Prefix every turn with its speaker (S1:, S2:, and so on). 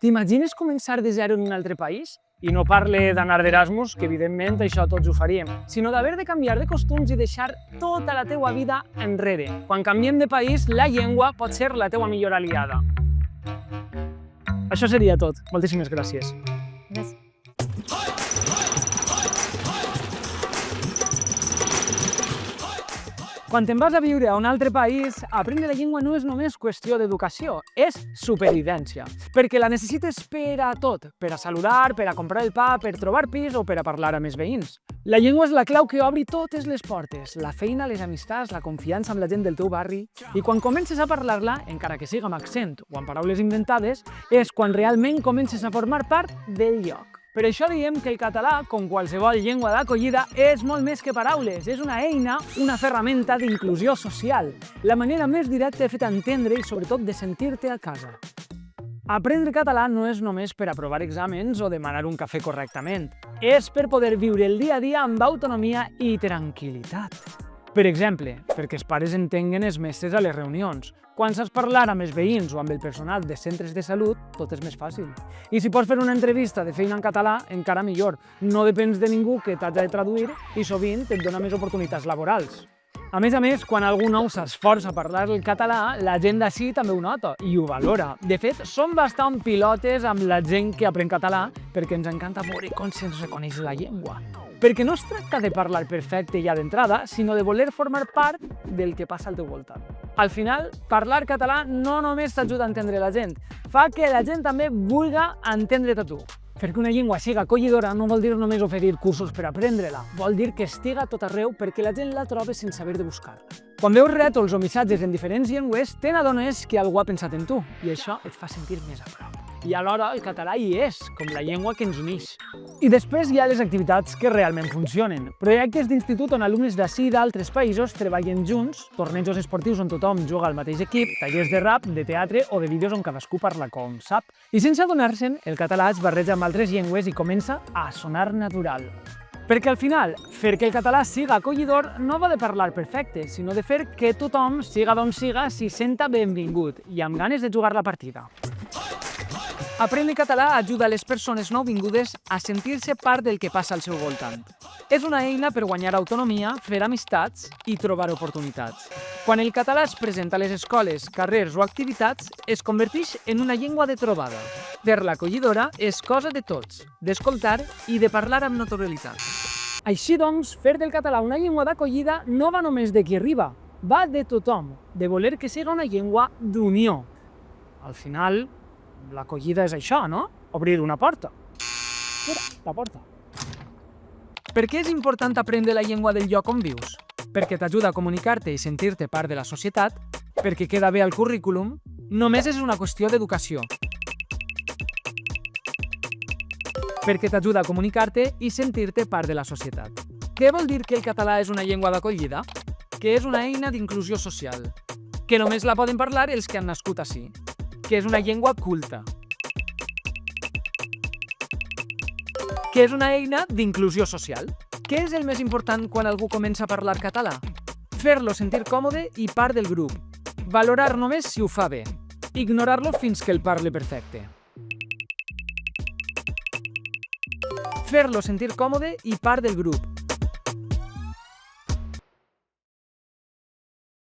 S1: T'imagines començar de zero en un altre país? I no parle d'anar d'Erasmus, que evidentment això tots ho faríem, sinó d'haver de canviar de costums i deixar tota la teua vida enrere. Quan canviem de país, la llengua pot ser la teua millor aliada. Això seria tot. Moltíssimes gràcies.
S2: Gràcies.
S1: Quan te'n vas a viure a un altre país, aprendre la llengua no és només qüestió d'educació, és supervivència. Perquè la necessites per a tot, per a saludar, per a comprar el pa, per trobar pis o per a parlar amb els veïns. La llengua és la clau que obri totes les portes, la feina, les amistats, la confiança amb la gent del teu barri. I quan comences a parlar-la, encara que siga amb accent o amb paraules inventades, és quan realment comences a formar part del lloc. Per això diem que el català, com qualsevol llengua d'acollida, és molt més que paraules. És una eina, una ferramenta d'inclusió social. La manera més directa de fer-te entendre i, sobretot, de sentir-te a casa. Aprendre català no és només per aprovar exàmens o demanar un cafè correctament. És per poder viure el dia a dia amb autonomia i tranquil·litat. Per exemple, perquè els pares entenguen els mestres a les reunions. Quan saps parlar amb els veïns o amb el personal de centres de salut, tot és més fàcil. I si pots fer una entrevista de feina en català, encara millor. No depens de ningú que t'hagi de traduir i sovint et dona més oportunitats laborals. A més, quan algú nou s'esforça a parlar el català, la gent d'ací també ho nota i ho valora. De fet, som bastant pilotes amb la gent que aprèn català perquè ens encanta veure com se'ns reconeix la llengua. Perquè no es tracta de parlar perfecte ja d'entrada, sinó de voler formar part del que passa al teu voltant. Al final, parlar català no només t'ajuda a entendre la gent, fa que la gent també vulgui entendre't a tu. Perquè una llengua siga acollidora no vol dir només oferir cursos per aprendre-la, vol dir que estiga a tot arreu perquè la gent la trobi sense haver de buscar. Quan veus rètols o missatges en diferents llengües, te n'adones que algú ha pensat en tu i això et fa sentir més a prop. I alhora el català hi és, com la llengua que ens uneix. I després hi ha les activitats que realment funcionen. Projectes d'institut on alumnes d'ací i d'altres països treballen junts, tornejos esportius on tothom juga al mateix equip, tallers de rap, de teatre o de vídeos on cadascú parla com sap. I sense adonar-se'n, el català es barreja amb altres llengües i comença a sonar natural. Perquè al final, fer que el català siga acollidor no va de parlar perfecte, sinó de fer que tothom, siga d'on siga, s'hi senta benvingut i amb ganes de jugar la partida. Aprendre català ajuda a les persones nouvingudes a sentir-se part del que passa al seu voltant. És una eina per guanyar autonomia, fer amistats i trobar oportunitats. Quan el català es presenta a les escoles, carrers o activitats, es converteix en una llengua de trobada. Fer-la acollidora és cosa de tots, d'escoltar i de parlar amb naturalitat. Així doncs, fer del català una llengua d'acollida no va només de qui arriba, va de tothom, de voler que siga una llengua d'unió. Al final, l'acollida és això, no? Obrir una porta. Mira, la porta. Per què és important aprendre la llengua del lloc on vius? Perquè t'ajuda a comunicar-te i sentir-te part de la societat, perquè queda bé al currículum, només és una qüestió d'educació. Perquè t'ajuda a comunicar-te i sentir-te part de la societat. Què vol dir que el català és una llengua d'acollida? Que és una eina d'inclusió social. Que només la poden parlar els que han nascut ací. Que és una llengua culta. Que és una eina d'inclusió social. Què és el més important quan algú comença a parlar català? Fer-lo sentir còmode i part del grup. Valorar només si ho fa bé. Ignorar-lo fins que el parli perfecte. Fer-lo sentir còmode i part del grup.